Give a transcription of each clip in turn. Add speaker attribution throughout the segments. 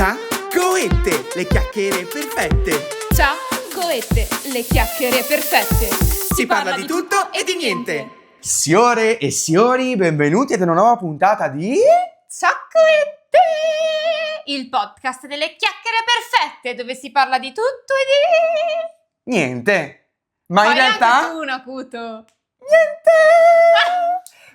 Speaker 1: Ciaccoette, le chiacchiere perfette.
Speaker 2: Ciaccoette, le chiacchiere perfette.
Speaker 1: Si parla di tutto e di niente. Signore e signori, benvenuti ad una nuova puntata di
Speaker 2: Ciaccoette, il podcast delle chiacchiere perfette, dove si parla di tutto e di...
Speaker 1: niente. Ma in
Speaker 2: Fai
Speaker 1: realtà
Speaker 2: anche tu un acuto.
Speaker 1: niente.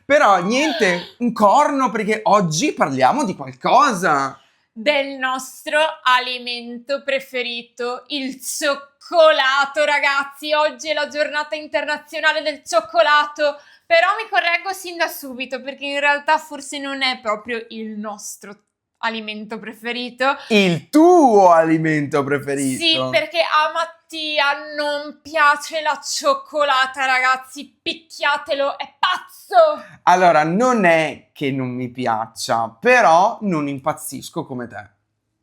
Speaker 1: Però niente, un corno, perché oggi parliamo di qualcosa.
Speaker 2: Del nostro alimento preferito, il cioccolato, ragazzi. Oggi è la giornata internazionale del cioccolato, però mi correggo sin da subito perché in realtà forse non è proprio il nostro alimento preferito.
Speaker 1: Il tuo alimento preferito.
Speaker 2: Sì, perché a Mattia non piace la cioccolata, ragazzi, picchiatelo, è pazzo!
Speaker 1: Allora, non è che non mi piaccia, però non impazzisco come te.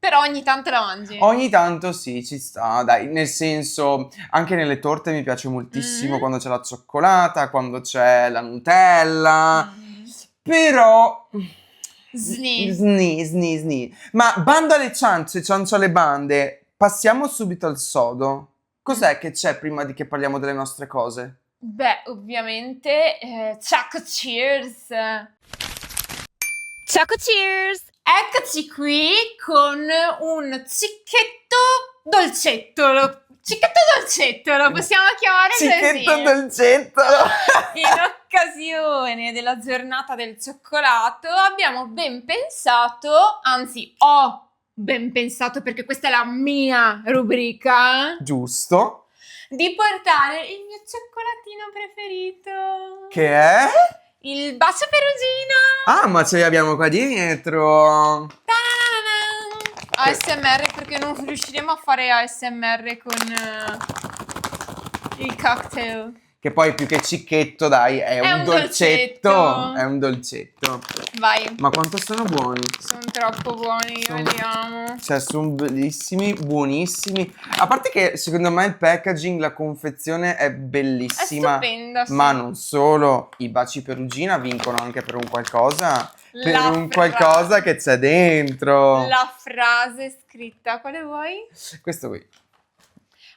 Speaker 2: Però ogni tanto la mangi.
Speaker 1: Ogni tanto sì, ci sta, dai, nel senso, anche nelle torte mi piace moltissimo quando c'è la cioccolata, quando c'è la Nutella, però... Sni. Ma bando alle ciance, ciancio alle bande, passiamo subito al sodo. Cos'è che c'è prima di che parliamo delle nostre cose?
Speaker 2: Beh, ovviamente, Ciacco Cheers! Ciacco Cheers! Eccoci qui con un cicchetto dolcetto, lo possiamo chiamare
Speaker 1: Cicchetto
Speaker 2: così.
Speaker 1: dolcettolo!
Speaker 2: In occasione della giornata del cioccolato abbiamo ben pensato, anzi ho ben pensato perché questa è la mia rubrica,
Speaker 1: Giusto,
Speaker 2: di portare il mio cioccolatino preferito.
Speaker 1: che è?
Speaker 2: Il bacio perugina!
Speaker 1: Ah, ma ce li abbiamo qua dietro!
Speaker 2: Ta-da-da-da! ASMR perché non riusciremo a fare ASMR con il cocktail.
Speaker 1: Che poi più che cicchetto, dai, è un dolcetto.
Speaker 2: dolcetto.
Speaker 1: È un dolcetto.
Speaker 2: Vai,
Speaker 1: Ma quanto sono buoni?
Speaker 2: sono troppo buoni, io li amo.
Speaker 1: Cioè, sono bellissimi, buonissimi. A parte che secondo me il packaging, la confezione è
Speaker 2: È
Speaker 1: bellissima.
Speaker 2: stupenda, sì.
Speaker 1: Ma non solo, i baci perugina vincono anche per un qualcosa. Per
Speaker 2: La
Speaker 1: un qualcosa che c'è dentro.
Speaker 2: La frase scritta, quale vuoi?
Speaker 1: Questo qui,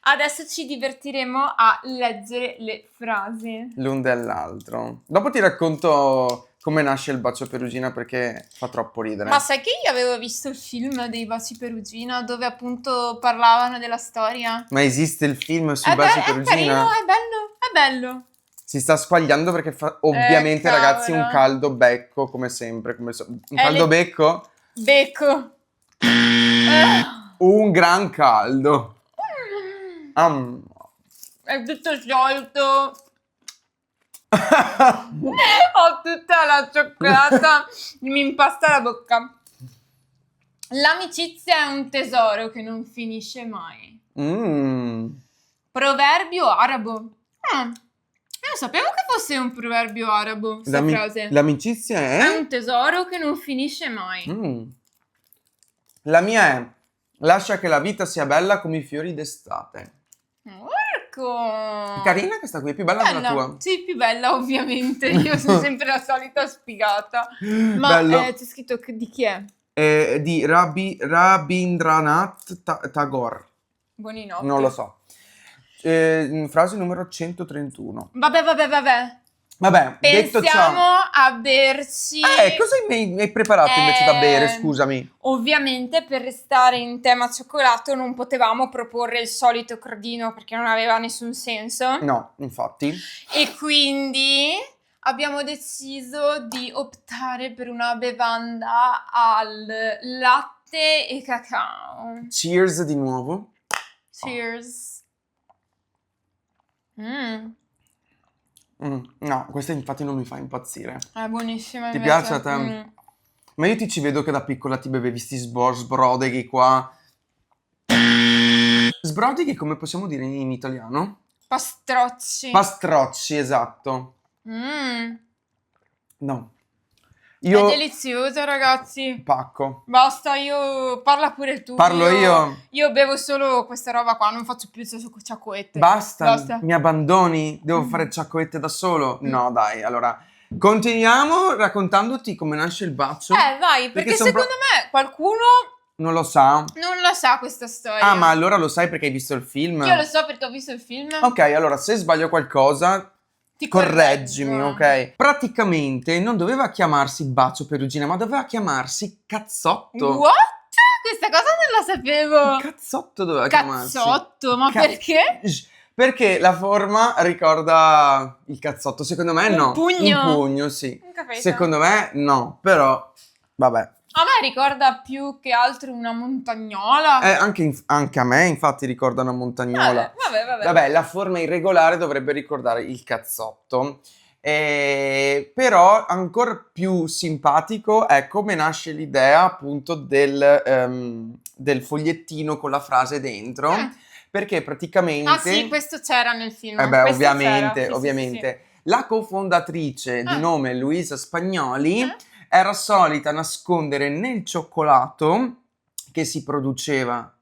Speaker 2: Adesso ci divertiremo a leggere le frasi.
Speaker 1: l'un dell'altro. Dopo ti racconto come nasce il bacio perugina perché fa troppo ridere.
Speaker 2: Ma sai che io avevo visto il film dei Baci Perugina dove appunto parlavano della storia?
Speaker 1: Ma esiste il film sui baci
Speaker 2: È
Speaker 1: perugina?
Speaker 2: carino, è bello.
Speaker 1: Si sta squagliando perché fa ovviamente, ragazzi, un
Speaker 2: cavolo.
Speaker 1: caldo becco, come sempre. Un
Speaker 2: È
Speaker 1: caldo becco?
Speaker 2: Becco.
Speaker 1: Un gran caldo.
Speaker 2: È tutto sciolto. Ho tutta la cioccolata, mi impasta la bocca. L'amicizia è un tesoro che non finisce mai.
Speaker 1: Proverbio
Speaker 2: arabo. Non sapevo che fosse un proverbio arabo, questa frase.
Speaker 1: L'amicizia
Speaker 2: È
Speaker 1: è?
Speaker 2: un tesoro che non finisce mai.
Speaker 1: La mia è: lascia che la vita sia bella come i fiori d'estate.
Speaker 2: Porco!
Speaker 1: Carina questa qui, è più bella della tua.
Speaker 2: Sì, più bella ovviamente. Io sono sempre la solita sfigata. Ma
Speaker 1: Bello.
Speaker 2: c'è scritto di chi è?
Speaker 1: Di Rabindranath Tagore.
Speaker 2: Buonanotte.
Speaker 1: Non lo so. Frase numero 131.
Speaker 2: Vabbè.
Speaker 1: Vabbè, detto
Speaker 2: Pensiamo
Speaker 1: ciò.
Speaker 2: a berci.
Speaker 1: Cosa mi hai preparato invece da bere, scusami?
Speaker 2: Ovviamente per restare in tema cioccolato non potevamo proporre il solito crodino perché non aveva nessun senso.
Speaker 1: No, infatti.
Speaker 2: E quindi abbiamo deciso di optare per una bevanda al latte e cacao.
Speaker 1: Cheers di nuovo.
Speaker 2: Cheers.
Speaker 1: No, questa infatti non mi fa impazzire.
Speaker 2: È buonissima.
Speaker 1: Ti
Speaker 2: invece.
Speaker 1: piace a te? Ma io ti ci vedo che da piccola ti bevevi sti sbrodeghi qua. Sbrodeghi come possiamo dire in italiano?
Speaker 2: Pastrocci.
Speaker 1: Pastrocci, esatto. No.
Speaker 2: È delizioso, ragazzi.
Speaker 1: Pacco.
Speaker 2: Basta, parla pure tu.
Speaker 1: Parlo io?
Speaker 2: Io bevo solo questa roba qua, non faccio più ciaccoette.
Speaker 1: Basta, mi abbandoni? Devo fare ciaccoette da solo? No, dai, allora continuiamo raccontandoti come nasce il bacio.
Speaker 2: Vai, perché
Speaker 1: sono
Speaker 2: secondo me qualcuno
Speaker 1: Non lo sa?
Speaker 2: Non lo sa questa storia.
Speaker 1: Ah, ma allora lo sai perché hai visto il film?
Speaker 2: Io lo so perché ho visto il film.
Speaker 1: Ok, allora se sbaglio qualcosa,
Speaker 2: Ti
Speaker 1: correggimi,
Speaker 2: correggo.
Speaker 1: ok? Praticamente non doveva chiamarsi Bacio Perugina, ma doveva chiamarsi Cazzotto.
Speaker 2: What? Questa cosa non la sapevo.
Speaker 1: Cazzotto doveva chiamarsi.
Speaker 2: Cazzotto, ma
Speaker 1: Ca-
Speaker 2: perché?
Speaker 1: Perché la forma ricorda il cazzotto. Secondo me
Speaker 2: Un
Speaker 1: no.
Speaker 2: pugno?
Speaker 1: Un pugno, sì.
Speaker 2: Non capito.
Speaker 1: Secondo me no, però vabbè.
Speaker 2: A me ricorda più che altro una montagnola.
Speaker 1: Anche a me infatti ricorda una montagnola.
Speaker 2: Vabbè.
Speaker 1: Vabbè, la forma irregolare dovrebbe ricordare il cazzotto. Però ancora più simpatico è come nasce l'idea appunto del fogliettino con la frase dentro. Perché praticamente...
Speaker 2: Ah sì, questo c'era nel film.
Speaker 1: beh,
Speaker 2: Questo
Speaker 1: ovviamente,
Speaker 2: c'era, sì,
Speaker 1: ovviamente. La cofondatrice di
Speaker 2: Ah.
Speaker 1: nome Luisa Spagnoli
Speaker 2: Ah.
Speaker 1: era solita nascondere nel cioccolato che si produceva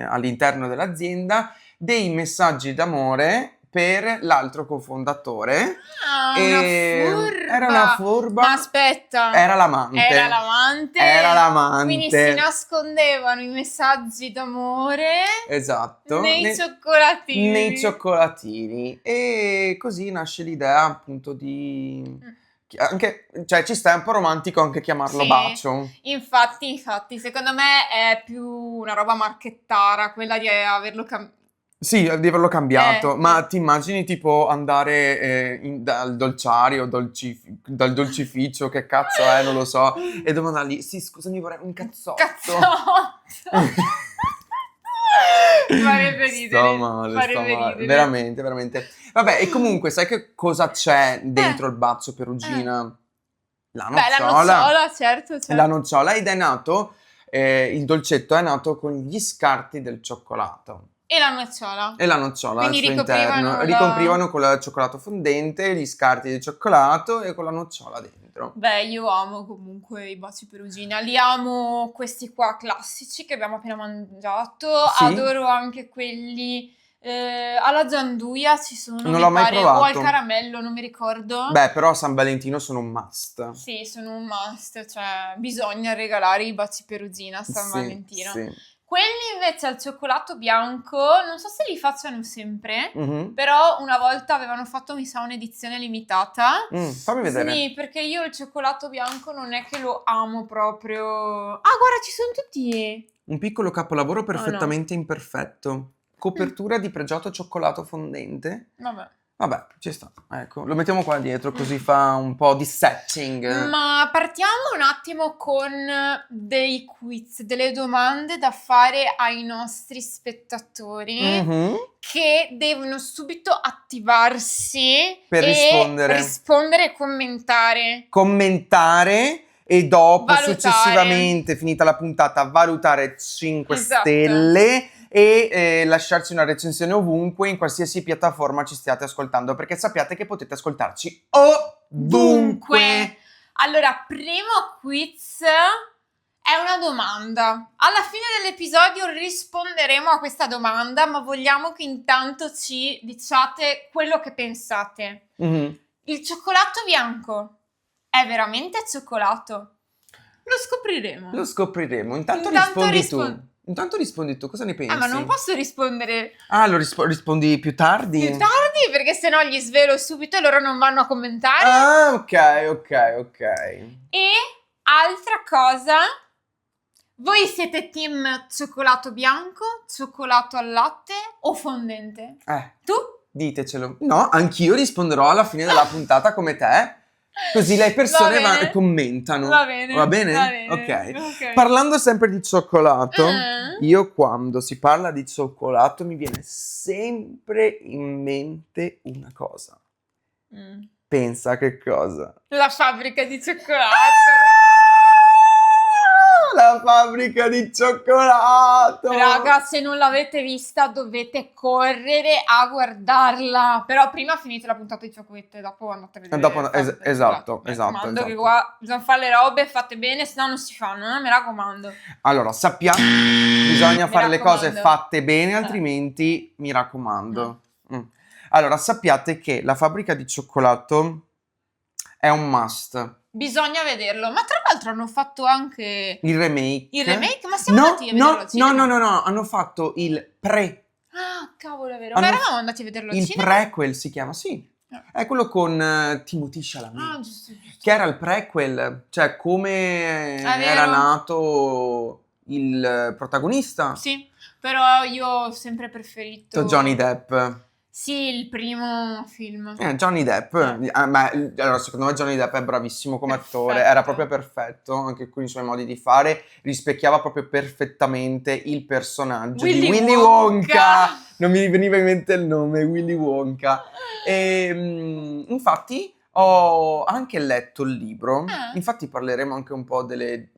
Speaker 1: all'interno dell'azienda dei messaggi d'amore per l'altro cofondatore.
Speaker 2: Ah,
Speaker 1: E
Speaker 2: una furba.
Speaker 1: era una furba.
Speaker 2: Ma aspetta.
Speaker 1: Era l'amante.
Speaker 2: Era l'amante.
Speaker 1: Era l'amante.
Speaker 2: Quindi si nascondevano i messaggi d'amore
Speaker 1: Esatto.
Speaker 2: nei cioccolatini.
Speaker 1: Nei cioccolatini. E così nasce l'idea appunto di... Anche, cioè ci sta, è un po' romantico anche chiamarlo
Speaker 2: Sì.
Speaker 1: bacio.
Speaker 2: Infatti, secondo me è più una roba marchettara, quella di averlo
Speaker 1: Sì, di averlo cambiato, ma ti immagini tipo andare dal dolciario, dal dolcificio, che cazzo è, non lo so, e domandargli, sì scusami vorrei un cazzotto.
Speaker 2: Farebbe ridere.
Speaker 1: Sto male. Veramente, veramente. Vabbè, e comunque sai che cosa c'è dentro il bacio perugina? La
Speaker 2: Beh, la
Speaker 1: nocciola.
Speaker 2: nocciola, certo.
Speaker 1: La nocciola, ed è nato, il dolcetto è nato con gli scarti del cioccolato.
Speaker 2: E la nocciola.
Speaker 1: E la nocciola al
Speaker 2: Quindi
Speaker 1: suo interno. Ricoprivano con il cioccolato fondente, gli scarti di cioccolato e con la nocciola dentro.
Speaker 2: Beh, io amo comunque i baci perugina. Li amo questi qua classici che abbiamo appena mangiato.
Speaker 1: Sì?
Speaker 2: Adoro anche quelli alla gianduia ci sono,
Speaker 1: Non
Speaker 2: mi
Speaker 1: l'ho mai
Speaker 2: pare, o
Speaker 1: provato.
Speaker 2: al caramello, non mi ricordo.
Speaker 1: Beh, però a San Valentino sono un must.
Speaker 2: Sì, sono un must, cioè bisogna regalare i baci perugina a San
Speaker 1: Sì,
Speaker 2: Valentino.
Speaker 1: sì.
Speaker 2: Quelli invece al cioccolato bianco, non so se li facciano sempre,
Speaker 1: Mhm.
Speaker 2: però una volta avevano fatto, mi sa, un'edizione limitata.
Speaker 1: Fammi vedere.
Speaker 2: Sì, perché io il cioccolato bianco non è che lo amo proprio. Ah, guarda, ci sono tutti.
Speaker 1: Un piccolo capolavoro perfettamente imperfetto. Copertura di pregiato cioccolato fondente.
Speaker 2: Vabbè.
Speaker 1: Ci sta. Ecco, lo mettiamo qua dietro così fa un po' di setting.
Speaker 2: Ma partiamo un attimo con dei quiz, delle domande da fare ai nostri spettatori
Speaker 1: Mhm.
Speaker 2: che devono subito attivarsi
Speaker 1: Per rispondere.
Speaker 2: rispondere e commentare.
Speaker 1: Commentare e dopo,
Speaker 2: Valutare.
Speaker 1: successivamente, finita la puntata, valutare 5
Speaker 2: Esatto.
Speaker 1: stelle e lasciarci una recensione ovunque, in qualsiasi piattaforma ci stiate ascoltando, perché sappiate che potete ascoltarci ovunque.
Speaker 2: Allora, primo quiz è una domanda. Alla fine dell'episodio risponderemo a questa domanda, ma vogliamo che intanto ci diciate quello che pensate.
Speaker 1: Mhm.
Speaker 2: Il cioccolato bianco è veramente cioccolato? Lo scopriremo.
Speaker 1: Lo scopriremo. Intanto rispondi tu, cosa ne pensi?
Speaker 2: Ma non posso rispondere
Speaker 1: Ah, rispondi più tardi?
Speaker 2: più tardi perché sennò gli svelo subito e loro non vanno a commentare.
Speaker 1: Ah, ok.
Speaker 2: E altra cosa, voi siete team cioccolato bianco, cioccolato al latte o fondente? Tu?
Speaker 1: Ditecelo. No, anch'io risponderò alla fine della puntata come te, così le persone
Speaker 2: Va bene.
Speaker 1: commentano.
Speaker 2: Va bene.
Speaker 1: Va bene?
Speaker 2: Va bene.
Speaker 1: Ok. Parlando sempre di cioccolato,
Speaker 2: Mm.
Speaker 1: io quando si parla di cioccolato mi viene sempre in mente una cosa. Pensa che cosa?
Speaker 2: La fabbrica di cioccolato.
Speaker 1: La fabbrica di cioccolato!
Speaker 2: Raga, se non l'avete vista dovete correre a guardarla. Però prima finite la puntata di Cioccolette e dopo andate a vedere.
Speaker 1: Dopo-
Speaker 2: la fabbrica di
Speaker 1: esatto,
Speaker 2: cioccolato. Mi
Speaker 1: esatto,
Speaker 2: raccomando
Speaker 1: esatto.
Speaker 2: che qua bisogna fare le robe fatte bene, se no non si fanno, mi raccomando.
Speaker 1: Allora, sappiamo, bisogna fare le cose
Speaker 2: raccomando.
Speaker 1: fatte bene, altrimenti mi raccomando. Allora, sappiate che la fabbrica di cioccolato è un must.
Speaker 2: Bisogna vederlo. Ma tra l'altro hanno fatto anche
Speaker 1: Il remake.
Speaker 2: il remake? Ma siamo andati a vederlo al cinema?
Speaker 1: No, hanno fatto il
Speaker 2: Ah, cavolo, è vero.
Speaker 1: Hanno
Speaker 2: Ma
Speaker 1: f-
Speaker 2: eravamo andati a vederlo al
Speaker 1: il
Speaker 2: cinema?
Speaker 1: prequel si chiama, sì.
Speaker 2: Ah.
Speaker 1: È quello con Timothée Chalamet.
Speaker 2: Ah, giusto.
Speaker 1: Che era il prequel, cioè come
Speaker 2: È
Speaker 1: era
Speaker 2: vero.
Speaker 1: nato il protagonista.
Speaker 2: Sì, però io ho sempre preferito
Speaker 1: Johnny Depp.
Speaker 2: Sì, il primo film.
Speaker 1: Johnny Depp, ma allora secondo me Johnny Depp è bravissimo come attore, era
Speaker 2: Perfetto.
Speaker 1: proprio perfetto anche con i suoi modi di fare, rispecchiava proprio perfettamente il personaggio di Willy Wonka. Non mi veniva in mente il nome, Willy Wonka. E infatti ho anche letto il libro, infatti parleremo anche un po' delle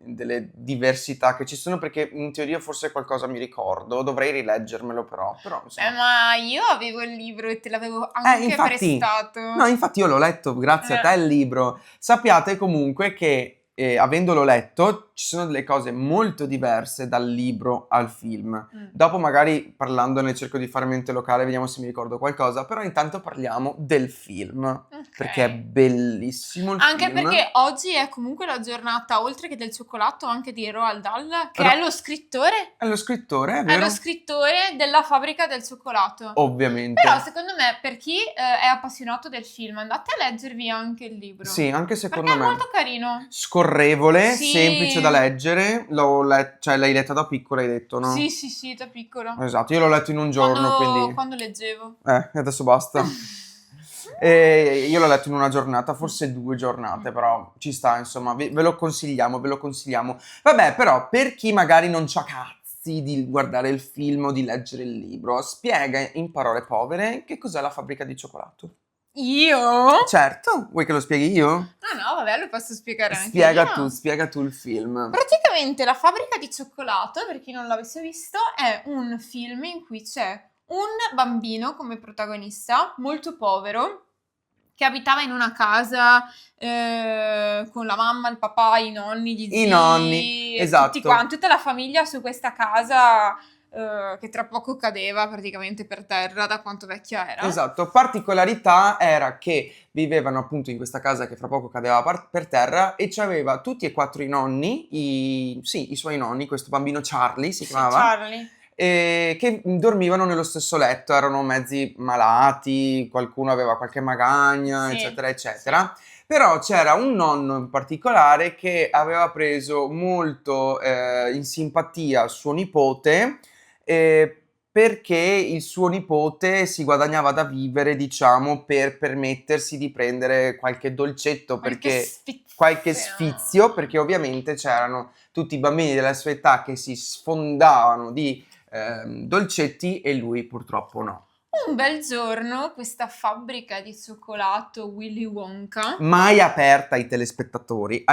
Speaker 1: diversità che ci sono, perché in teoria forse qualcosa mi ricordo, dovrei rileggermelo però insomma.
Speaker 2: Ma io avevo il libro e te l'avevo anche
Speaker 1: Infatti,
Speaker 2: prestato.
Speaker 1: no, infatti io l'ho letto, grazie a te il libro. Sappiate comunque che avendolo letto ci sono delle cose molto diverse dal libro al film. Dopo magari parlandone cerco di fare mente locale, vediamo se mi ricordo qualcosa, però intanto parliamo del film, perché è bellissimo il
Speaker 2: Anche
Speaker 1: film.
Speaker 2: perché oggi è comunque la giornata, oltre che del cioccolato, anche di Roald Dahl, che è lo scrittore.
Speaker 1: È lo scrittore, è
Speaker 2: È
Speaker 1: vero?
Speaker 2: lo scrittore della Fabbrica del cioccolato.
Speaker 1: Ovviamente.
Speaker 2: Però secondo me, per chi è appassionato del film, andate a leggervi anche il libro.
Speaker 1: Sì, anche secondo
Speaker 2: perché
Speaker 1: me.
Speaker 2: è molto carino.
Speaker 1: Scorrevole,
Speaker 2: Sì.
Speaker 1: semplice da leggere. Cioè l'hai letta da piccola, hai detto, no?
Speaker 2: Sì, da piccolo.
Speaker 1: Esatto, io l'ho letto in un giorno, quindi...
Speaker 2: Quando leggevo.
Speaker 1: Adesso basta. Io l'ho letto in una giornata, forse 2 giornate, però ci sta, insomma, ve lo consigliamo, ve lo consigliamo. Vabbè, però, per chi magari non c'ha cazzi di guardare il film o di leggere il libro, spiega in parole povere che cos'è la Fabbrica di cioccolato.
Speaker 2: Io?
Speaker 1: Certo, vuoi che lo spieghi io?
Speaker 2: Ah no, vabbè, lo posso spiegare anche io.
Speaker 1: Spiega tu il film.
Speaker 2: Praticamente La Fabbrica di cioccolato, per chi non l'avesse visto, è un film in cui c'è un bambino come protagonista, molto povero, che abitava in una casa con la mamma, il papà, i nonni, gli zii,
Speaker 1: I nonni, esatto.
Speaker 2: tutti quanti, tutta la famiglia su questa casa che tra poco cadeva praticamente per terra da quanto vecchia era.
Speaker 1: Esatto, particolarità era che vivevano appunto in questa casa che fra poco cadeva per terra e c'aveva tutti e 4 i nonni, i suoi nonni, questo bambino Charlie si chiamava.
Speaker 2: Charlie.
Speaker 1: Che dormivano nello stesso letto, erano mezzi malati, qualcuno aveva qualche magagna, eccetera, eccetera. Però c'era un nonno in particolare che aveva preso molto in simpatia suo nipote, perché il suo nipote si guadagnava da vivere, diciamo, per permettersi di prendere qualche dolcetto, qualche sfizio, perché ovviamente c'erano tutti i bambini della sua età che si sfondavano di dolcetti e lui purtroppo no.
Speaker 2: Un bel giorno questa fabbrica di cioccolato Willy Wonka,
Speaker 1: mai aperta ai spettatori,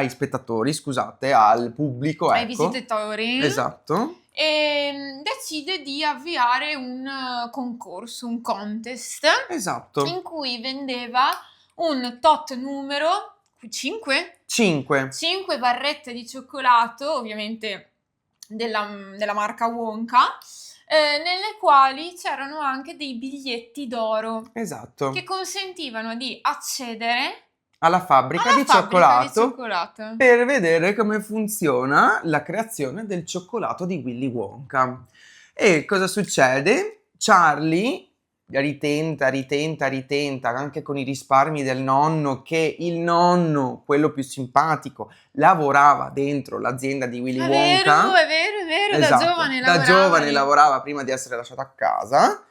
Speaker 1: scusate, al pubblico,
Speaker 2: ai
Speaker 1: ecco.
Speaker 2: visitatori,
Speaker 1: esatto,
Speaker 2: e decide di avviare un concorso, un contest,
Speaker 1: esatto,
Speaker 2: in cui vendeva un tot numero, 5 barrette di cioccolato, ovviamente della marca Wonka, nelle quali c'erano anche dei biglietti d'oro,
Speaker 1: esatto,
Speaker 2: che consentivano di accedere
Speaker 1: alla fabbrica di cioccolato
Speaker 2: cioccolato
Speaker 1: per vedere come funziona la creazione del cioccolato di Willy Wonka. E cosa succede? Charlie ritenta anche con i risparmi del nonno, che il nonno, quello più simpatico, lavorava dentro l'azienda di Willy Wonka.
Speaker 2: È vero,
Speaker 1: esatto,
Speaker 2: da giovane
Speaker 1: lavorava prima di essere lasciato a casa.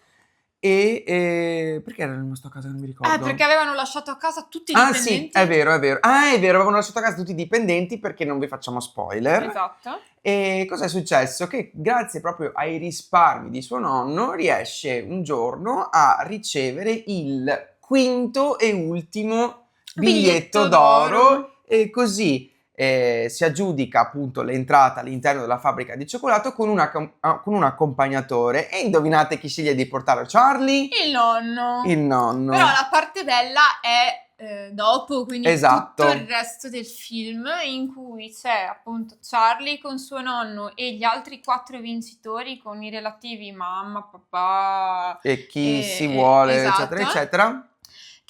Speaker 1: E perché era rimasto a casa? Non mi ricordo.
Speaker 2: Perché avevano lasciato a casa tutti i dipendenti.
Speaker 1: Sì, è vero. Avevano lasciato a casa tutti i dipendenti, perché non vi facciamo spoiler.
Speaker 2: Esatto.
Speaker 1: E cosa è successo? Che grazie proprio ai risparmi di suo nonno riesce un giorno a ricevere il quinto e ultimo biglietto d'oro, e così si aggiudica appunto l'entrata all'interno della fabbrica di cioccolato con un accompagnatore. E indovinate chi sceglie di portare Charlie?
Speaker 2: Il nonno.
Speaker 1: Però
Speaker 2: la parte bella è dopo, quindi
Speaker 1: esatto,
Speaker 2: tutto il resto del film, in cui c'è appunto Charlie con suo nonno e gli altri 4 vincitori con i relativi mamma, papà
Speaker 1: e chi si vuole,
Speaker 2: esatto,
Speaker 1: eccetera,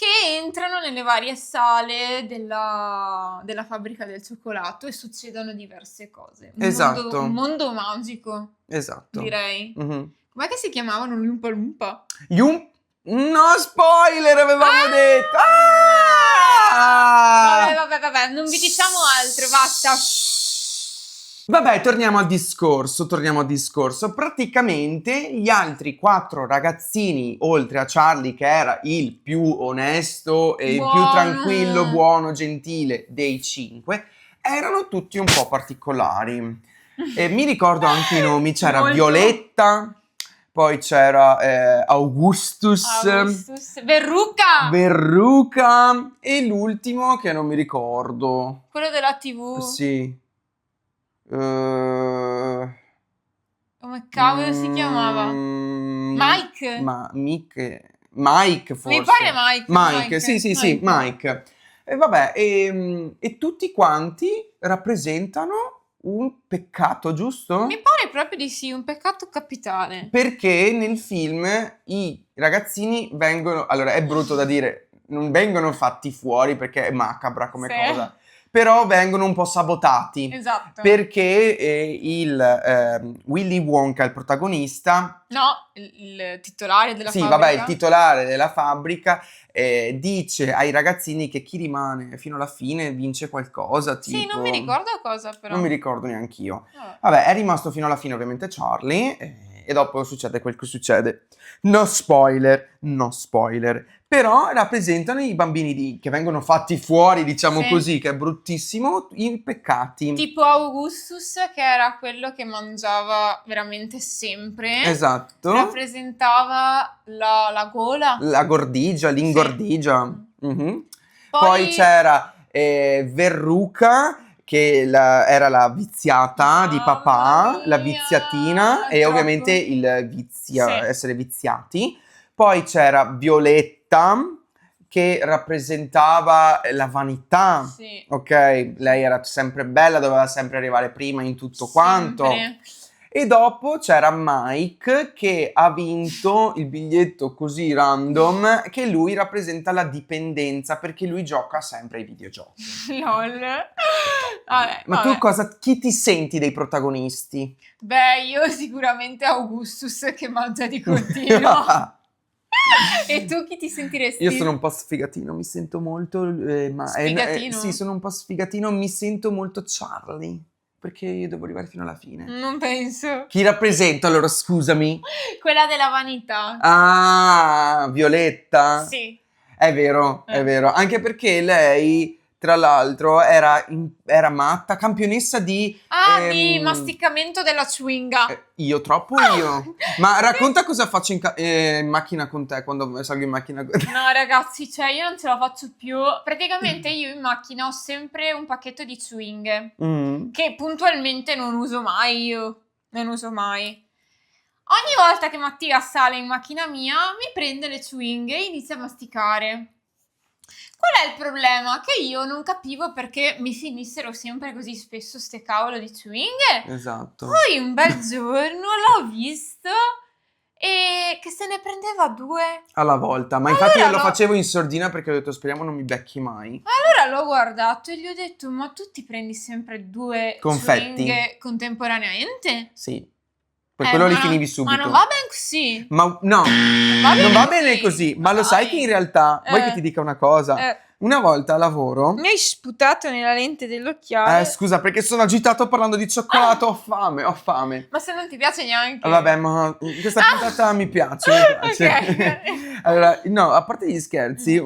Speaker 2: che entrano nelle varie sale della fabbrica del cioccolato e succedono diverse cose.
Speaker 1: Esatto.
Speaker 2: Un mondo magico,
Speaker 1: Esatto.
Speaker 2: direi.
Speaker 1: Mhm.
Speaker 2: Com'è che si chiamavano Lumpa Lumpa?
Speaker 1: No spoiler avevamo detto!
Speaker 2: Vabbè, non vi diciamo altro, basta.
Speaker 1: Vabbè, torniamo al discorso. Praticamente gli altri 4 ragazzini, oltre a Charlie che era il più onesto e il più
Speaker 2: Buono.
Speaker 1: tranquillo, buono, gentile dei 5, erano tutti un po' particolari. E mi ricordo anche i nomi, c'era
Speaker 2: Molto.
Speaker 1: Violetta, poi c'era Augustus, Verruca e l'ultimo che non mi ricordo.
Speaker 2: Quello della TV.
Speaker 1: Sì.
Speaker 2: Come cavolo si chiamava? Mike?
Speaker 1: Mike forse.
Speaker 2: Mi pare
Speaker 1: Mike, sì, Mike. E vabbè, e tutti quanti rappresentano un peccato, giusto?
Speaker 2: Mi pare proprio di sì, un peccato capitale.
Speaker 1: Perché nel film i ragazzini vengono, allora è brutto da dire, non vengono fatti fuori perché è macabra come
Speaker 2: Sì.
Speaker 1: cosa, però vengono un po' sabotati.
Speaker 2: Esatto.
Speaker 1: Perché Willy Wonka, il protagonista,
Speaker 2: No, il titolare della
Speaker 1: sì,
Speaker 2: fabbrica.
Speaker 1: vabbè, il titolare della fabbrica dice ai ragazzini che chi rimane fino alla fine vince qualcosa, tipo...
Speaker 2: Sì, non mi ricordo cosa però.
Speaker 1: Non mi ricordo neanch'io.
Speaker 2: Vabbè.
Speaker 1: Vabbè, è rimasto fino alla fine ovviamente Charlie e dopo succede quel che succede. No spoiler. Però rappresentano i bambini che vengono fatti fuori, diciamo
Speaker 2: Sì.
Speaker 1: così, che è bruttissimo, i peccati.
Speaker 2: Tipo Augustus, che era quello che mangiava veramente sempre.
Speaker 1: Esatto.
Speaker 2: Rappresentava la gola.
Speaker 1: La gordigia, l'ingordigia.
Speaker 2: Sì.
Speaker 1: Mhm. Poi c'era Verruca, che era la viziata di papà, la
Speaker 2: mia,
Speaker 1: viziatina e
Speaker 2: troppo.
Speaker 1: ovviamente
Speaker 2: Sì.
Speaker 1: essere viziati. Poi c'era Violetta, che rappresentava la vanità.
Speaker 2: Sì.
Speaker 1: Ok, lei era sempre bella, doveva sempre arrivare prima in tutto quanto.
Speaker 2: Sempre.
Speaker 1: E dopo c'era Mike che ha vinto il biglietto così random che lui rappresenta la dipendenza perché lui gioca sempre ai videogiochi.
Speaker 2: LOL.
Speaker 1: Ma tu chi ti senti dei protagonisti?
Speaker 2: Beh, io sicuramente Augustus che mangia di continuo. E tu chi ti sentiresti?
Speaker 1: Io sono un po' sfigatino, mi sento molto...
Speaker 2: Sfigatino?
Speaker 1: sì, sono un po' sfigatino, mi sento molto Charlie, perché io devo arrivare fino alla fine.
Speaker 2: Non penso.
Speaker 1: Chi rappresento allora, scusami?
Speaker 2: Quella della vanità.
Speaker 1: Ah, Violetta?
Speaker 2: Sì.
Speaker 1: È vero, anche perché lei, tra l'altro, era matta, campionessa di...
Speaker 2: Di masticamento della chewinga.
Speaker 1: Io. Ma racconta cosa faccio in macchina con te, quando salgo in macchina con te.
Speaker 2: No ragazzi, cioè io non ce la faccio più. Praticamente io in macchina ho sempre un pacchetto di chewing che puntualmente non uso mai io. Non uso mai. Ogni volta che Mattia sale in macchina mia mi prende le chewing e inizia a masticare. Qual è il problema? Che io non capivo perché mi finissero sempre così spesso ste cavolo di chewing.
Speaker 1: Esatto.
Speaker 2: Poi un bel giorno l'ho visto e che se ne prendeva 2.
Speaker 1: Alla volta, ma infatti io lo facevo in sordina perché ho detto speriamo non mi becchi mai.
Speaker 2: Allora l'ho guardato e gli ho detto ma tu ti prendi sempre 2
Speaker 1: confetti
Speaker 2: chewing contemporaneamente?
Speaker 1: Sì. Per quello li finivi subito.
Speaker 2: Ma non va bene così.
Speaker 1: Ma no, non va bene così. Ma lo sai
Speaker 2: Dai.
Speaker 1: che in realtà, vuoi che ti dica una cosa? Una volta a lavoro...
Speaker 2: Mi hai sputato nella lente dell'occhiale.
Speaker 1: Scusa, perché sono agitato parlando di cioccolato, ho fame.
Speaker 2: Ma se non ti piace neanche.
Speaker 1: Vabbè, ma questa puntata mi piace.
Speaker 2: Ok.
Speaker 1: Allora, no, a parte gli scherzi,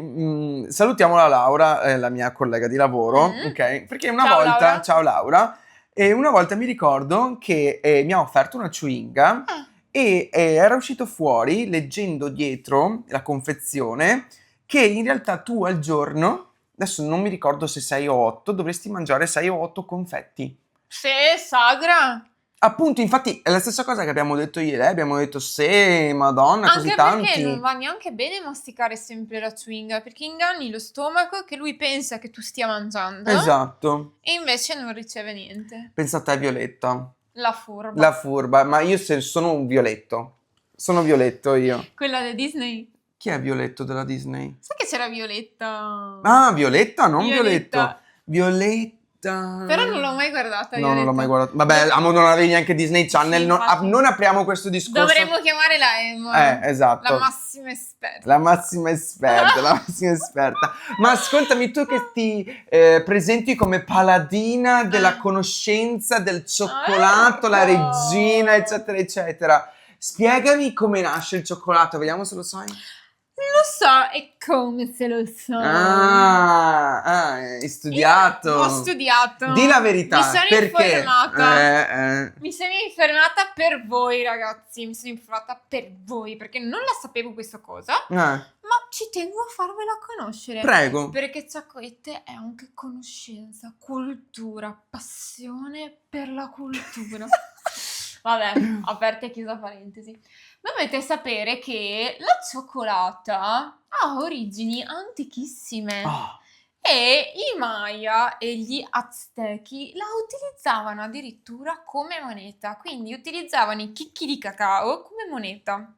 Speaker 1: salutiamo la Laura, la mia collega di lavoro, ok? Perché una
Speaker 2: Ciao,
Speaker 1: volta,
Speaker 2: Laura.
Speaker 1: ciao Laura, e una volta mi ricordo che mi ha offerto una chewing e era uscito fuori, leggendo dietro la confezione, che in realtà tu al giorno, adesso non mi ricordo se 6 o 8, dovresti mangiare 6 o 8 confetti.
Speaker 2: Se, sagra.
Speaker 1: Appunto, infatti è la stessa cosa che abbiamo detto ieri, abbiamo detto se, madonna, così tanti.
Speaker 2: Anche perché non va neanche bene masticare sempre la chewing, perché inganni lo stomaco che lui pensa che tu stia mangiando.
Speaker 1: Esatto.
Speaker 2: E invece non riceve niente.
Speaker 1: Pensa a te, Violetta.
Speaker 2: La furba.
Speaker 1: La furba, ma io sono un violetto. Sono violetto io.
Speaker 2: Quella di Disney.
Speaker 1: Chi è Violetto della Disney?
Speaker 2: Sai che c'era Violetta?
Speaker 1: Ah, Violetta, non
Speaker 2: Violetta.
Speaker 1: Violetta.
Speaker 2: Però non l'ho mai guardata,
Speaker 1: No, non l'ho mai
Speaker 2: Violetta.
Speaker 1: guardata. Vabbè, amo, non avevi neanche Disney Channel.
Speaker 2: Sì,
Speaker 1: non,
Speaker 2: infatti.
Speaker 1: non apriamo questo discorso.
Speaker 2: Dovremmo chiamare la Emma.
Speaker 1: Esatto.
Speaker 2: La massima esperta.
Speaker 1: La massima esperta, la massima esperta. Ma ascoltami, tu che ti presenti come paladina della conoscenza del cioccolato, la regina, eccetera, eccetera. Spiegami come nasce il cioccolato, vediamo se lo sai.
Speaker 2: Lo so, e come se lo so.
Speaker 1: Hai studiato.
Speaker 2: Io ho studiato.
Speaker 1: Di la verità,
Speaker 2: Mi sono
Speaker 1: perché?
Speaker 2: informata. Mi sono informata per voi, ragazzi. Mi sono informata per voi, perché non la sapevo questa cosa, ma ci tengo a farvela conoscere.
Speaker 1: Prego.
Speaker 2: Perché Ciaccoette è anche conoscenza, cultura, passione per la cultura. Vabbè, aperta e chiusa parentesi. Dovete sapere che la cioccolata ha origini antichissime e i Maya e gli Aztechi la utilizzavano addirittura come moneta, quindi utilizzavano i chicchi di cacao come moneta.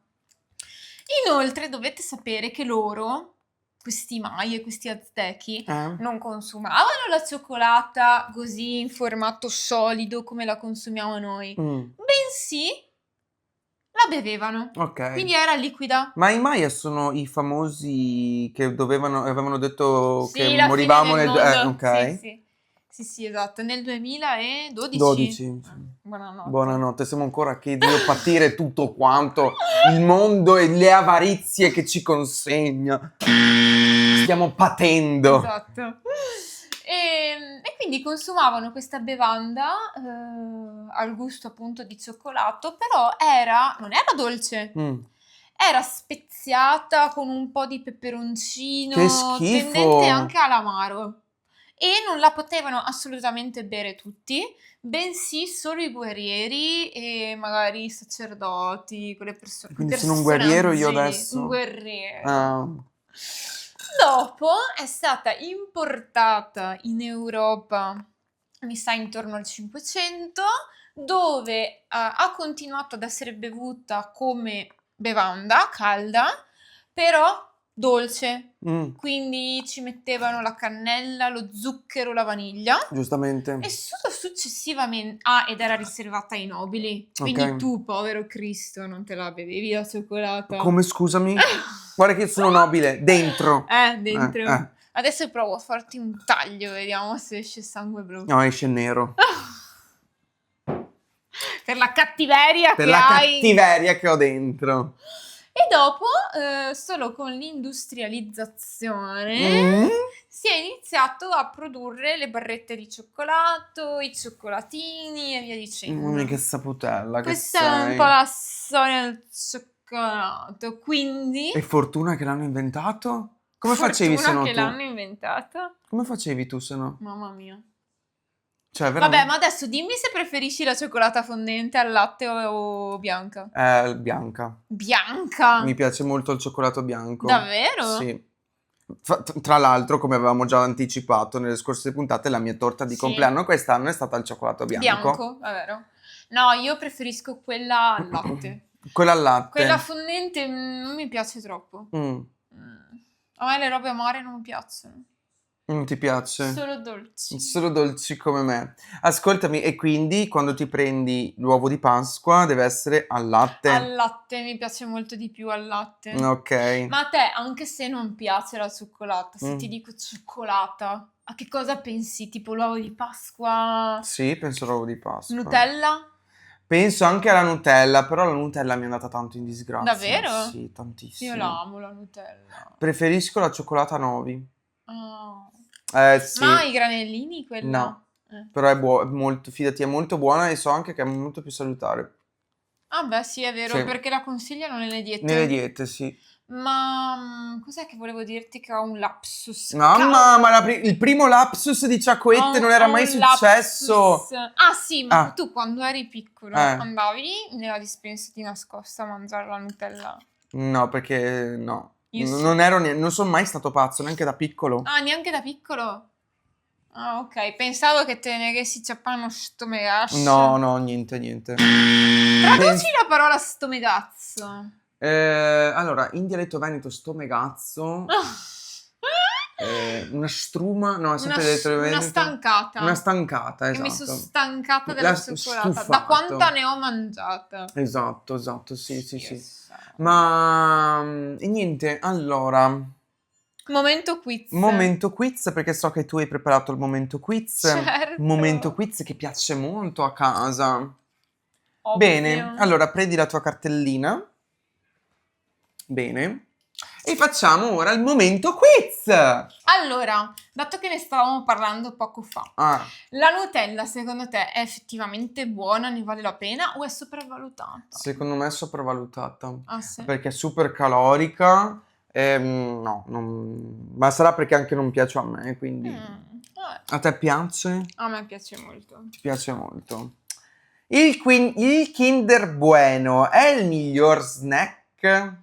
Speaker 2: Inoltre dovete sapere che loro, questi Maya e questi Aztechi, non consumavano la cioccolata così in formato solido come la consumiamo noi, bensì la bevevano.
Speaker 1: Ok.
Speaker 2: Quindi era liquida.
Speaker 1: Ma i Maya sono i famosi che avevano detto
Speaker 2: Sì,
Speaker 1: che
Speaker 2: la
Speaker 1: morivamo
Speaker 2: fine del
Speaker 1: nel...
Speaker 2: mondo.
Speaker 1: ok.
Speaker 2: Sì, esatto, nel 2012.
Speaker 1: 12.
Speaker 2: Buonanotte.
Speaker 1: Buonanotte, siamo ancora qui, devo patire tutto quanto, il mondo e le avarizie che ci consegna. Stiamo patendo.
Speaker 2: Esatto. E quindi consumavano questa bevanda al gusto appunto di cioccolato, però non era dolce, era speziata con un po' di peperoncino,
Speaker 1: Che schifo!
Speaker 2: tendente anche all'amaro. E non la potevano assolutamente bere tutti, bensì solo i guerrieri e magari i sacerdoti, quelle persone.
Speaker 1: Quindi sono un guerriero io adesso?
Speaker 2: Un guerriero. Dopo è stata importata in Europa, mi sa intorno al 500, dove ha continuato ad essere bevuta come bevanda calda, però dolce. Quindi ci mettevano la cannella, lo zucchero, la vaniglia.
Speaker 1: Giustamente.
Speaker 2: E solo successivamente... ed era riservata ai nobili. Quindi
Speaker 1: Ok.
Speaker 2: tu, povero Cristo, non te la bevevi la cioccolata.
Speaker 1: Come, scusami? Guarda che sono nobile, dentro.
Speaker 2: Dentro. Adesso provo a farti un taglio, vediamo se esce sangue blu.
Speaker 1: No, esce nero.
Speaker 2: Per la cattiveria
Speaker 1: Per
Speaker 2: che
Speaker 1: la
Speaker 2: hai.
Speaker 1: cattiveria che ho dentro.
Speaker 2: E dopo, solo con l'industrializzazione, si è iniziato a produrre le barrette di cioccolato, i cioccolatini e via dicendo.
Speaker 1: Che saputella che
Speaker 2: Questa
Speaker 1: sei.
Speaker 2: è un po' la storia del cioccolato, quindi...
Speaker 1: E fortuna che l'hanno inventato? Come facevi se no
Speaker 2: che
Speaker 1: tu?
Speaker 2: l'hanno inventato?
Speaker 1: Come facevi tu se no?
Speaker 2: Mamma mia.
Speaker 1: Cioè,
Speaker 2: Vabbè,
Speaker 1: veramente?
Speaker 2: ma adesso dimmi se preferisci la cioccolata fondente al latte o bianca.
Speaker 1: Bianca.
Speaker 2: Bianca?
Speaker 1: Mi piace molto il cioccolato bianco.
Speaker 2: Davvero?
Speaker 1: Sì. Tra l'altro, come avevamo già anticipato nelle scorse puntate, la mia torta di compleanno quest'anno è stata al cioccolato bianco.
Speaker 2: Bianco, è vero. No, io preferisco quella al latte.
Speaker 1: Quella al latte.
Speaker 2: Quella fondente non mi piace troppo. A me le robe amare non mi piacciono.
Speaker 1: Non ti piace?
Speaker 2: Solo dolci.
Speaker 1: Solo dolci come me. Ascoltami, e quindi quando ti prendi l'uovo di Pasqua deve essere al latte?
Speaker 2: Al latte, mi piace molto di più al latte.
Speaker 1: Ok.
Speaker 2: Ma a te, anche se non piace la cioccolata, se ti dico cioccolata, a che cosa pensi? Tipo l'uovo di Pasqua?
Speaker 1: Sì, penso all'uovo di Pasqua.
Speaker 2: Nutella?
Speaker 1: Penso anche alla Nutella, però la Nutella mi è andata tanto in disgrazia.
Speaker 2: Davvero?
Speaker 1: Sì, tantissimo.
Speaker 2: Io la amo la Nutella.
Speaker 1: Preferisco la cioccolata Novi.
Speaker 2: Oh.
Speaker 1: Sì.
Speaker 2: Ma i granellini quella?
Speaker 1: No. Però è molto, fidati, è molto buona e so anche che è molto più salutare.
Speaker 2: Ah beh, sì, è vero,
Speaker 1: Sì.
Speaker 2: perché la consigliano nelle diete.
Speaker 1: Nelle diete, sì.
Speaker 2: Ma cos'è che volevo dirti che ho un lapsus?
Speaker 1: Mamma, ma il primo lapsus di Ciaccoette non era mai successo.
Speaker 2: Ah sì, ma tu quando eri piccolo andavi nella dispensa di nascosta a mangiare la Nutella?
Speaker 1: No, perché no.
Speaker 2: Io sì.
Speaker 1: Non sono mai stato pazzo, neanche da piccolo.
Speaker 2: Ah, neanche da piccolo? Ah, ok. Pensavo che te ne avessi ciappano stomegazzo.
Speaker 1: No, niente.
Speaker 2: Traduci la parola stomegazzo.
Speaker 1: Allora, in dialetto veneto sto megazzo, una struma, no, è sempre dialetto
Speaker 2: Una
Speaker 1: veneto.
Speaker 2: stancata.
Speaker 1: Una stancata,
Speaker 2: Che mi sono
Speaker 1: esatto.
Speaker 2: stancata della
Speaker 1: La
Speaker 2: cioccolata. Da
Speaker 1: stufato.
Speaker 2: quanta ne ho mangiata?
Speaker 1: Esatto, sì.
Speaker 2: Yes.
Speaker 1: Ma e niente, allora,
Speaker 2: Momento quiz.
Speaker 1: momento quiz, perché so che tu hai preparato il momento quiz.
Speaker 2: Certo.
Speaker 1: Momento quiz che piace molto a casa.
Speaker 2: Ovvio.
Speaker 1: Bene, allora prendi la tua cartellina. Bene. E facciamo ora il momento quiz.
Speaker 2: Allora, dato che ne stavamo parlando poco fa,
Speaker 1: Ah,
Speaker 2: la Nutella secondo te è effettivamente buona, ne vale la pena o è sopravvalutata?
Speaker 1: secondo me è sopravvalutata.
Speaker 2: Ah sì?
Speaker 1: Perché è super calorica. No, ma sarà perché anche non piace a me, quindi.
Speaker 2: Vabbè,
Speaker 1: A te piace?
Speaker 2: a me piace molto.
Speaker 1: Ti piace molto. Il Kinder Bueno è il miglior snack?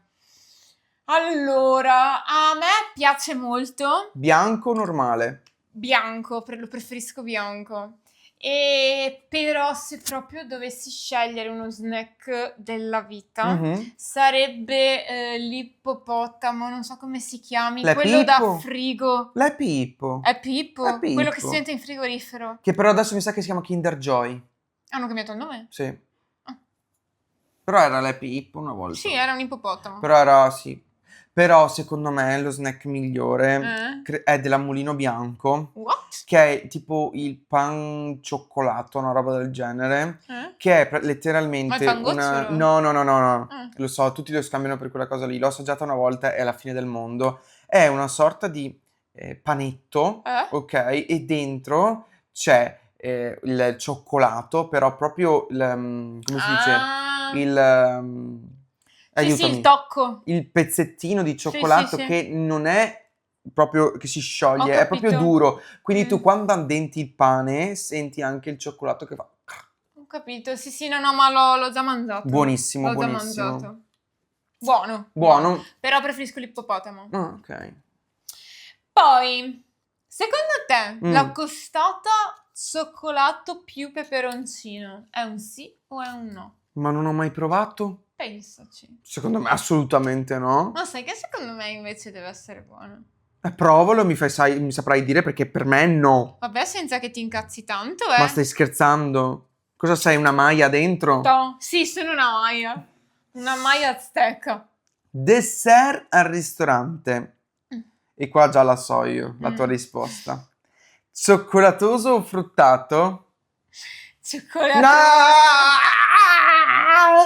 Speaker 2: Allora, a me piace molto
Speaker 1: Bianco o normale?
Speaker 2: bianco, lo preferisco bianco. E però se proprio dovessi scegliere uno snack della vita,
Speaker 1: Mhm.
Speaker 2: sarebbe l'ippopotamo, non so come si chiami,
Speaker 1: La
Speaker 2: quello da
Speaker 1: Pippo?
Speaker 2: frigo.
Speaker 1: La Pippo.
Speaker 2: È Pippo?
Speaker 1: È
Speaker 2: Quello che si
Speaker 1: Pippo.
Speaker 2: mette in frigorifero.
Speaker 1: Che però adesso mi sa che si chiama Kinder Joy.
Speaker 2: Hanno cambiato il nome?
Speaker 1: Sì.
Speaker 2: Ah.
Speaker 1: Però era la Pippo una volta.
Speaker 2: Sì, era un ippopotamo.
Speaker 1: Però era, sì. Però secondo me lo snack migliore è della Mulino Bianco,
Speaker 2: What?
Speaker 1: che è tipo il pan cioccolato, una roba del genere, che è
Speaker 2: Ma
Speaker 1: letteralmente
Speaker 2: il
Speaker 1: una...
Speaker 2: pangocciolo?
Speaker 1: No.
Speaker 2: Ah.
Speaker 1: Lo so, tutti lo scambiano per quella cosa lì. L'ho assaggiata una volta, è la fine del mondo. È una sorta di panetto, ok? E dentro c'è il cioccolato, però proprio come si dice?
Speaker 2: Ah.
Speaker 1: Il...
Speaker 2: Sì,
Speaker 1: aiutami.
Speaker 2: il tocco.
Speaker 1: Il pezzettino di cioccolato
Speaker 2: sì.
Speaker 1: che non è proprio che si scioglie,
Speaker 2: Ho
Speaker 1: è proprio
Speaker 2: capito.
Speaker 1: duro. Quindi tu
Speaker 2: Mm.
Speaker 1: quando addenti il pane senti anche il cioccolato che fa.
Speaker 2: Ho capito, sì, no, ma l'ho già mangiato.
Speaker 1: Buonissimo,
Speaker 2: L'ho già
Speaker 1: buonissimo.
Speaker 2: mangiato. Buono.
Speaker 1: Buono.
Speaker 2: Però preferisco l'ippopotamo.
Speaker 1: Ah, ok.
Speaker 2: Poi, secondo te,
Speaker 1: Mm.
Speaker 2: la costata cioccolato più peperoncino è un sì o è un no?
Speaker 1: Ma non ho mai provato?
Speaker 2: Pensaci.
Speaker 1: Secondo me assolutamente no.
Speaker 2: Ma sai che secondo me invece deve essere buono.
Speaker 1: Provalo e mi saprai dire perché per me no.
Speaker 2: Vabbè, senza che ti incazzi tanto,
Speaker 1: Ma stai scherzando? Cosa sei, una maia dentro?
Speaker 2: No, sì, sono una maia. Una maia azteca.
Speaker 1: Dessert al ristorante. E qua già la so io, la tua
Speaker 2: Mm.
Speaker 1: risposta. Cioccolatoso o fruttato?
Speaker 2: Cioccolato.
Speaker 1: No!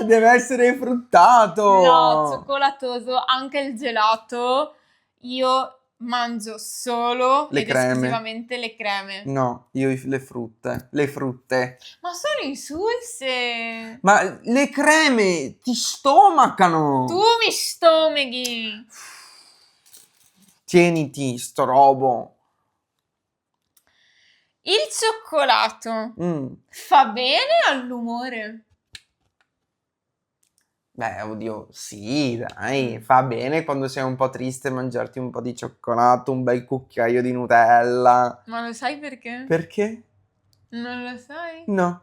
Speaker 1: Deve essere fruttato!
Speaker 2: No, cioccolatoso, anche il gelato. Io mangio solo
Speaker 1: Le
Speaker 2: ed
Speaker 1: creme.
Speaker 2: esclusivamente le creme.
Speaker 1: No, io le frutte. Le frutte.
Speaker 2: Ma sono insulse.
Speaker 1: Ma le creme ti stomacano!
Speaker 2: Tu mi stomaghi.
Speaker 1: Tieniti, sto robo.
Speaker 2: Il cioccolato
Speaker 1: Mm.
Speaker 2: fa bene all'umore.
Speaker 1: Beh, oddio, sì, dai, fa bene quando sei un po' triste mangiarti un po' di cioccolato, un bel cucchiaio di Nutella.
Speaker 2: Ma lo sai perché?
Speaker 1: Perché?
Speaker 2: Non lo sai?
Speaker 1: No.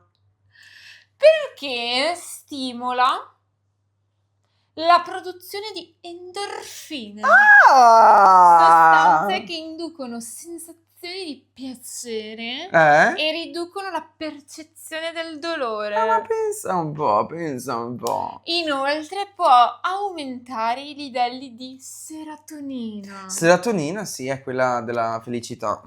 Speaker 2: Perché stimola la produzione di endorfine. Sostanze che inducono sensazioni di piacere e riducono la percezione del dolore.
Speaker 1: Ma pensa un po'.
Speaker 2: Inoltre può aumentare i livelli di serotonina.
Speaker 1: Serotonina, sì, è quella della felicità.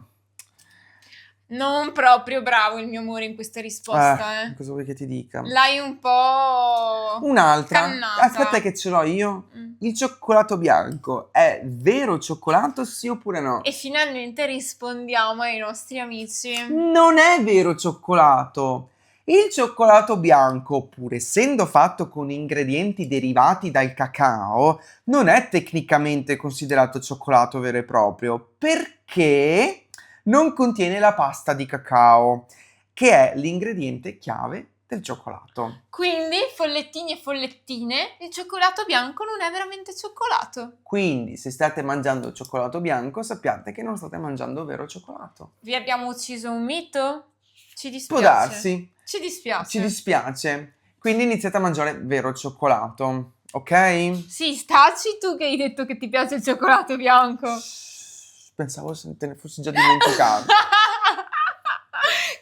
Speaker 2: Non proprio bravo il mio amore in questa risposta,
Speaker 1: Cosa vuoi che ti dica?
Speaker 2: L'hai un po'
Speaker 1: Un'altra.
Speaker 2: cannata.
Speaker 1: Aspetta che ce l'ho io. Il cioccolato bianco è vero cioccolato, sì oppure no?
Speaker 2: E finalmente rispondiamo ai nostri amici.
Speaker 1: Non è vero cioccolato. Il cioccolato bianco, pur essendo fatto con ingredienti derivati dal cacao, non è tecnicamente considerato cioccolato vero e proprio, perché non contiene la pasta di cacao, che è l'ingrediente chiave del cioccolato.
Speaker 2: Quindi, follettini e follettine, il cioccolato bianco non è veramente cioccolato.
Speaker 1: Quindi, se state mangiando cioccolato bianco, sappiate che non state mangiando vero cioccolato.
Speaker 2: Vi abbiamo ucciso un mito? Ci dispiace.
Speaker 1: Può darsi.
Speaker 2: Ci dispiace.
Speaker 1: Ci dispiace. Quindi iniziate a mangiare vero cioccolato. ok?
Speaker 2: Sì, staci tu che hai detto che ti piace il cioccolato bianco.
Speaker 1: Pensavo se te ne fossi già dimenticato.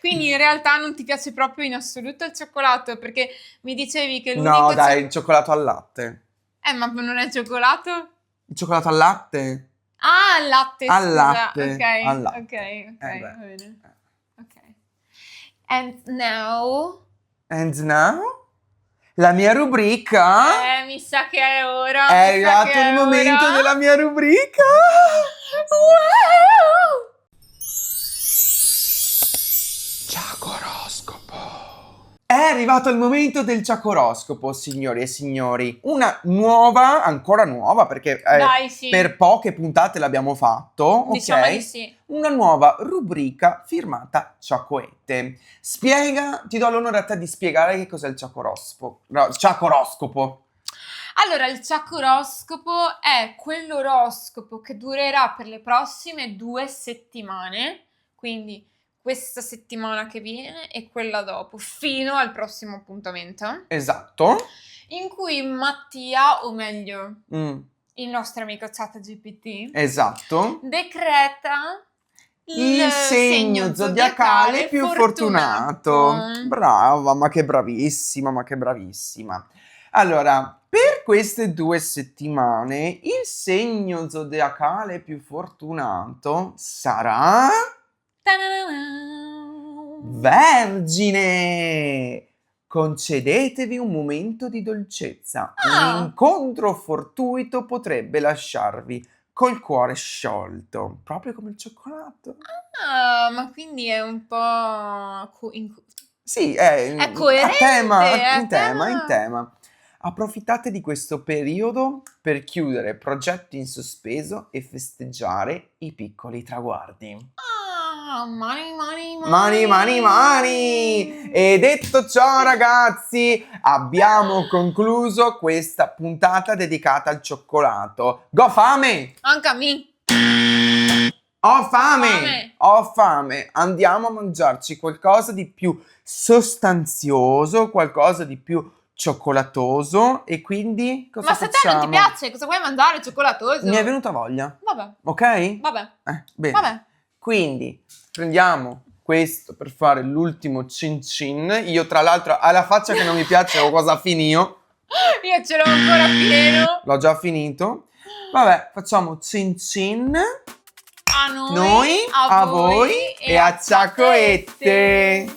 Speaker 2: Quindi in realtà non ti piace proprio in assoluto il cioccolato, perché mi dicevi che l'unico
Speaker 1: No, dai, il cioccolato al latte.
Speaker 2: ma non è cioccolato?
Speaker 1: Il cioccolato al latte?
Speaker 2: Ah, al latte,
Speaker 1: Al
Speaker 2: scusa.
Speaker 1: latte,
Speaker 2: Ok,
Speaker 1: al latte.
Speaker 2: ok,
Speaker 1: beh.
Speaker 2: va bene. Ok. And now...
Speaker 1: And now? La mia rubrica?
Speaker 2: Mi sa che è ora.
Speaker 1: È
Speaker 2: mi sa
Speaker 1: arrivato
Speaker 2: che
Speaker 1: il
Speaker 2: è
Speaker 1: momento
Speaker 2: ora.
Speaker 1: della mia rubrica!
Speaker 2: Wow!
Speaker 1: Ciacoroscopo. È arrivato il momento del ciacoroscopo, signori e signori. Una nuova, ancora nuova, perché
Speaker 2: Dai, sì.
Speaker 1: per poche puntate l'abbiamo fatto,
Speaker 2: Diciamo
Speaker 1: ok?
Speaker 2: di sì.
Speaker 1: Una nuova rubrica firmata Ciacoette. Ti do l'onore a te di spiegare che cos'è il ciacoroscopo. No, ciacoroscopo.
Speaker 2: Allora, il ciacoroscopo è quell'oroscopo che durerà per le prossime 2 settimane, quindi questa settimana che viene e quella dopo, fino al prossimo appuntamento,
Speaker 1: Esatto.
Speaker 2: in cui Mattia, o meglio,
Speaker 1: Mm,
Speaker 2: il nostro amico ChatGPT,
Speaker 1: esatto.
Speaker 2: decreta
Speaker 1: Il segno zodiacale più fortunato. Brava, ma che bravissima, ma che bravissima. Allora, per queste 2 settimane, il segno zodiacale più fortunato sarà Vergine. Concedetevi un momento di dolcezza.
Speaker 2: Ah.
Speaker 1: Un incontro fortuito potrebbe lasciarvi col cuore sciolto, proprio come il cioccolato.
Speaker 2: Ah, ma quindi è un po'
Speaker 1: Sì, è
Speaker 2: coerente,
Speaker 1: in tema. Approfittate di questo periodo per chiudere progetti in sospeso e festeggiare i piccoli traguardi.
Speaker 2: Money.
Speaker 1: Money! E detto ciò, ragazzi, abbiamo concluso questa puntata dedicata al cioccolato. Go fame!
Speaker 2: Anche a me.
Speaker 1: Ho fame! Andiamo a mangiarci qualcosa di più sostanzioso, qualcosa di più cioccolatoso e quindi cosa
Speaker 2: Ma se a te
Speaker 1: facciamo?
Speaker 2: non ti piace, cosa vuoi mangiare? Cioccolatoso?
Speaker 1: Mi è venuta voglia.
Speaker 2: Vabbè,
Speaker 1: Ok?
Speaker 2: vabbè.
Speaker 1: Bene.
Speaker 2: Vabbè.
Speaker 1: Quindi prendiamo questo per fare l'ultimo cin cin. Io tra l'altro alla faccia che non mi piace ho cosa finito.
Speaker 2: Io ce l'ho ancora pieno.
Speaker 1: L'ho già finito. Vabbè, facciamo cin cin.
Speaker 2: A noi,
Speaker 1: A voi e a Ciacoette.